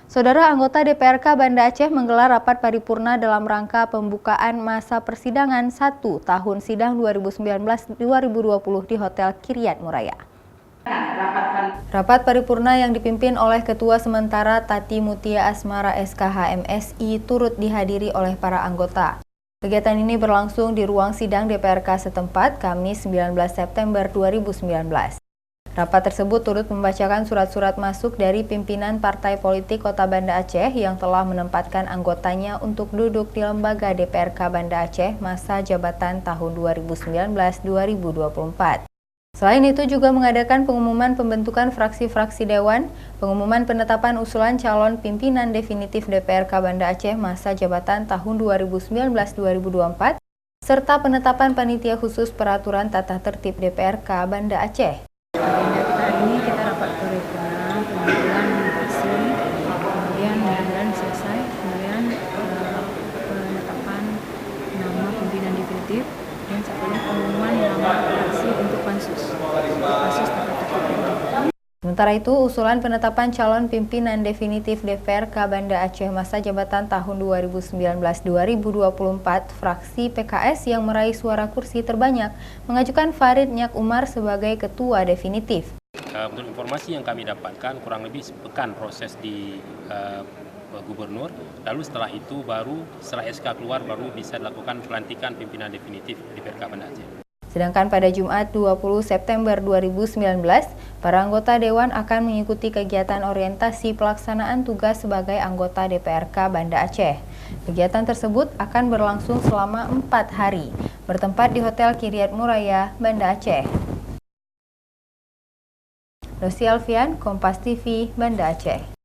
Saudara anggota DPRK Banda Aceh menggelar rapat paripurna dalam rangka pembukaan masa persidangan 1 tahun sidang 2019-2020 di Hotel Kiryat Muraya. Rapat paripurna yang dipimpin oleh Ketua Sementara Tati Mutia Asmara SKH MSI turut dihadiri oleh para anggota. Kegiatan ini berlangsung di ruang sidang DPRK setempat Kamis 19 September 2019. Rapat tersebut turut membacakan surat-surat masuk dari pimpinan Partai Politik Kota Banda Aceh yang telah menempatkan anggotanya untuk duduk di lembaga DPRK Banda Aceh masa jabatan tahun 2019-2024. Selain itu juga mengadakan pengumuman pembentukan fraksi-fraksi dewan, pengumuman penetapan usulan calon pimpinan definitif DPRK Banda Aceh masa jabatan tahun 2019-2024, serta penetapan panitia khusus peraturan tata tertib DPRK Banda Aceh. Agenda kita hari ini kita rapat paripurna pembentukan fraksi, kemudian mudah-mudahan selesai, kemudian penetapan nama pimpinan definitif dan satunya pengumuman nama fraksi untuk pansus tata tertib dewan. Sementara itu, usulan penetapan calon pimpinan definitif DPRK Banda Aceh masa jabatan tahun 2019-2024 fraksi PKS yang meraih suara kursi terbanyak mengajukan Farid Nyak Umar sebagai ketua definitif. Menurut informasi yang kami dapatkan, kurang lebih sepekan proses di Gubernur, lalu setelah itu setelah SK keluar baru bisa dilakukan pelantikan pimpinan definitif DPRK Banda Aceh. Sedangkan pada Jumat 20 September 2019, para anggota Dewan akan mengikuti kegiatan orientasi pelaksanaan tugas sebagai anggota DPRK Banda Aceh. Kegiatan tersebut akan berlangsung selama 4 hari, bertempat di Hotel Kiryat Muraya, Banda Aceh. Rosi Alfian, Kompas TV, Banda Aceh.